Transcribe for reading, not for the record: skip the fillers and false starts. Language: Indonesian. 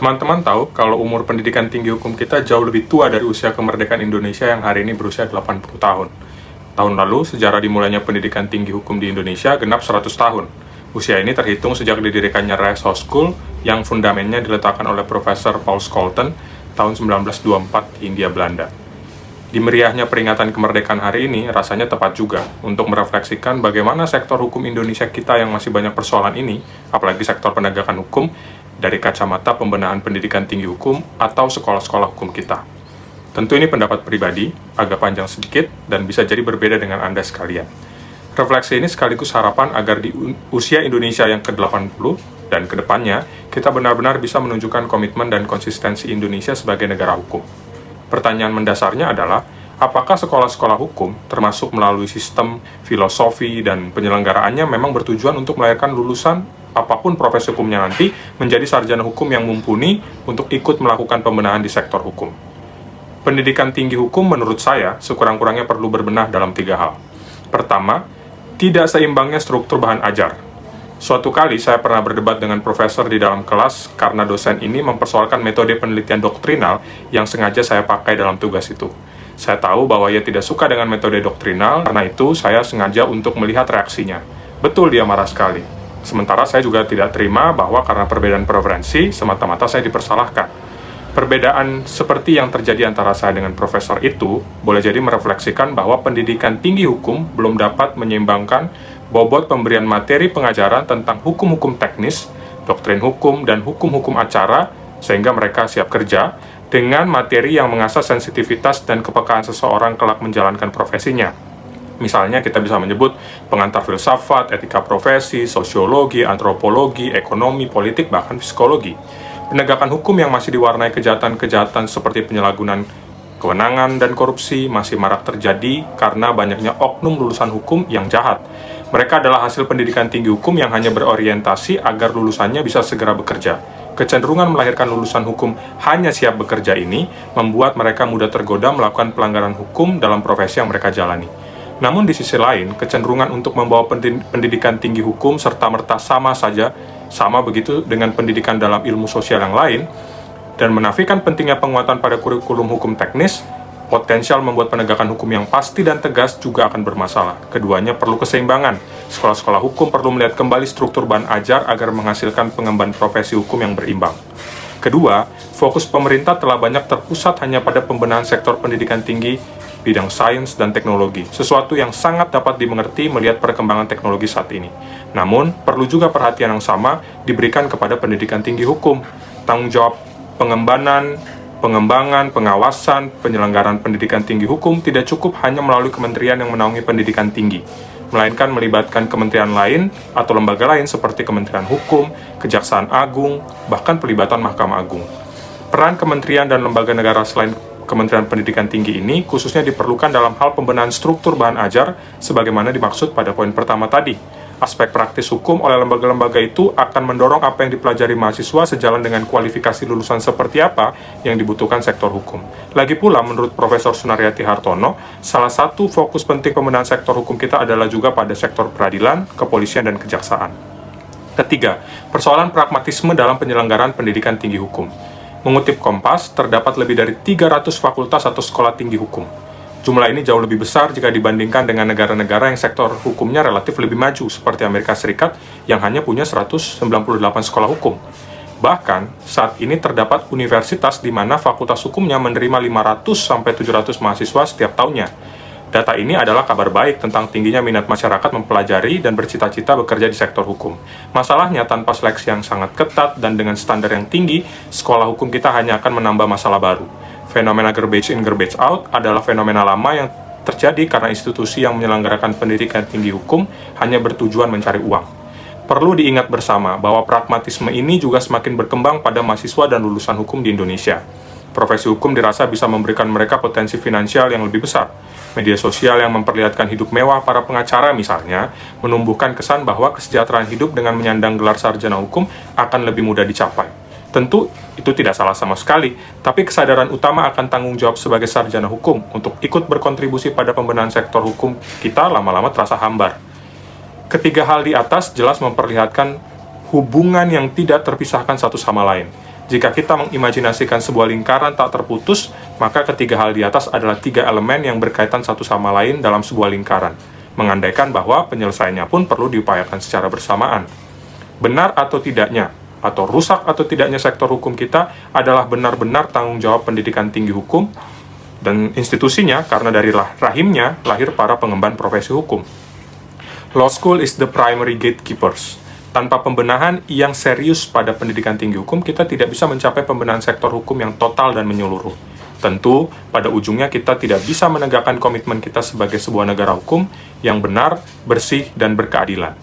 Teman-teman tahu kalau umur pendidikan tinggi hukum kita jauh lebih tua dari usia kemerdekaan Indonesia yang hari ini berusia 80 tahun. Tahun lalu, sejarah dimulainya pendidikan tinggi hukum di Indonesia genap 100 tahun. Usia ini terhitung sejak didirikannya Rice Law School yang fundamennya diletakkan oleh Profesor Paul Scholten tahun 1924 di Hindia Belanda. Di meriahnya peringatan kemerdekaan hari ini, rasanya tepat juga untuk merefleksikan bagaimana sektor hukum Indonesia kita yang masih banyak persoalan ini, apalagi sektor penegakan hukum, dari kacamata pembenahan pendidikan tinggi hukum atau sekolah-sekolah hukum kita. Tentu ini pendapat pribadi, agak panjang sedikit, dan bisa jadi berbeda dengan Anda sekalian. Refleksi ini sekaligus harapan agar di usia Indonesia yang ke-80 dan kedepannya, kita benar-benar bisa menunjukkan komitmen dan konsistensi Indonesia sebagai negara hukum. Pertanyaan mendasarnya adalah, apakah sekolah-sekolah hukum, termasuk melalui sistem, filosofi, dan penyelenggaraannya memang bertujuan untuk melahirkan lulusan apapun profesi hukumnya nanti menjadi sarjana hukum yang mumpuni untuk ikut melakukan pembenahan di sektor hukum. Pendidikan tinggi hukum menurut saya sekurang-kurangnya perlu berbenah dalam 3 hal. Pertama, tidak seimbangnya struktur bahan ajar. Suatu kali saya pernah berdebat dengan profesor di dalam kelas karena dosen ini mempersoalkan metode penelitian doktrinal yang sengaja saya pakai dalam tugas itu. Saya tahu bahwa ia tidak suka dengan metode doktrinal, karena itu saya sengaja untuk melihat reaksinya. Betul, dia marah sekali. Sementara saya juga tidak terima bahwa karena perbedaan preferensi, semata-mata saya dipersalahkan. Perbedaan seperti yang terjadi antara saya dengan profesor itu, boleh jadi merefleksikan bahwa pendidikan tinggi hukum belum dapat menyeimbangkan bobot pemberian materi pengajaran tentang hukum-hukum teknis, doktrin hukum, dan hukum-hukum acara, sehingga mereka siap kerja, dengan materi yang mengasah sensitivitas dan kepekaan seseorang kelak menjalankan profesinya. Misalnya kita bisa menyebut pengantar filsafat, etika profesi, sosiologi, antropologi, ekonomi, politik, bahkan psikologi. Penegakan hukum yang masih diwarnai kejahatan-kejahatan seperti penyalahgunaan kewenangan dan korupsi masih marak terjadi karena banyaknya oknum lulusan hukum yang jahat. Mereka adalah hasil pendidikan tinggi hukum yang hanya berorientasi agar lulusannya bisa segera bekerja. Kecenderungan melahirkan lulusan hukum hanya siap bekerja ini membuat mereka mudah tergoda melakukan pelanggaran hukum dalam profesi yang mereka jalani. Namun di sisi lain, kecenderungan untuk membawa pendidikan tinggi hukum serta-merta sama begitu dengan pendidikan dalam ilmu sosial yang lain, dan menafikan pentingnya penguatan pada kurikulum hukum teknis, potensial membuat penegakan hukum yang pasti dan tegas juga akan bermasalah. Keduanya perlu keseimbangan. Sekolah-sekolah hukum perlu melihat kembali struktur bahan ajar agar menghasilkan pengemban profesi hukum yang berimbang. Kedua, fokus pemerintah telah banyak terpusat hanya pada pembenahan sektor pendidikan tinggi, bidang sains dan teknologi, sesuatu yang sangat dapat dimengerti melihat perkembangan teknologi saat ini. Namun, perlu juga perhatian yang sama diberikan kepada pendidikan tinggi hukum. Tanggung jawab pengembangan, pengawasan, penyelenggaraan pendidikan tinggi hukum tidak cukup hanya melalui kementerian yang menaungi pendidikan tinggi, melainkan melibatkan kementerian lain atau lembaga lain seperti Kementerian Hukum, Kejaksaan Agung, bahkan pelibatan Mahkamah Agung. Peran kementerian dan lembaga negara selain Kementerian Pendidikan Tinggi ini khususnya diperlukan dalam hal pembenahan struktur bahan ajar sebagaimana dimaksud pada poin pertama tadi. Aspek praktis hukum oleh lembaga-lembaga itu akan mendorong apa yang dipelajari mahasiswa sejalan dengan kualifikasi lulusan seperti apa yang dibutuhkan sektor hukum. Lagi pula, menurut Profesor Sunaryati Hartono, salah satu fokus penting pembenahan sektor hukum kita adalah juga pada sektor peradilan, kepolisian, dan kejaksaan. Ketiga, persoalan pragmatisme dalam penyelenggaraan pendidikan tinggi hukum. Mengutip Kompas, terdapat lebih dari 300 fakultas atau sekolah tinggi hukum. Jumlah ini jauh lebih besar jika dibandingkan dengan negara-negara yang sektor hukumnya relatif lebih maju, seperti Amerika Serikat yang hanya punya 198 sekolah hukum. Bahkan, saat ini terdapat universitas di mana fakultas hukumnya menerima 500-700 mahasiswa setiap tahunnya. Data ini adalah kabar baik tentang tingginya minat masyarakat mempelajari dan bercita-cita bekerja di sektor hukum. Masalahnya, tanpa seleksi yang sangat ketat dan dengan standar yang tinggi, sekolah hukum kita hanya akan menambah masalah baru. Fenomena garbage in, garbage out adalah fenomena lama yang terjadi karena institusi yang menyelenggarakan pendidikan tinggi hukum hanya bertujuan mencari uang. Perlu diingat bersama bahwa pragmatisme ini juga semakin berkembang pada mahasiswa dan lulusan hukum di Indonesia. Profesi hukum dirasa bisa memberikan mereka potensi finansial yang lebih besar. Media sosial yang memperlihatkan hidup mewah para pengacara misalnya, menumbuhkan kesan bahwa kesejahteraan hidup dengan menyandang gelar sarjana hukum akan lebih mudah dicapai. Tentu, itu tidak salah sama sekali, tapi kesadaran utama akan tanggung jawab sebagai sarjana hukum untuk ikut berkontribusi pada pembenahan sektor hukum kita lama-lama terasa hambar. Ketiga hal di atas jelas memperlihatkan hubungan yang tidak terpisahkan satu sama lain. Jika kita mengimajinasikan sebuah lingkaran tak terputus, maka ketiga hal di atas adalah tiga elemen yang berkaitan satu sama lain dalam sebuah lingkaran, mengandaikan bahwa penyelesaiannya pun perlu diupayakan secara bersamaan. Benar atau tidaknya, atau rusak atau tidaknya sektor hukum kita adalah benar-benar tanggung jawab pendidikan tinggi hukum dan institusinya, karena dari rahimnya lahir para pengemban profesi hukum. Law school is the primary gatekeepers. Tanpa pembenahan yang serius pada pendidikan tinggi hukum, kita tidak bisa mencapai pembenahan sektor hukum yang total dan menyeluruh. Tentu, pada ujungnya kita tidak bisa menegakkan komitmen kita sebagai sebuah negara hukum yang benar, bersih, dan berkeadilan.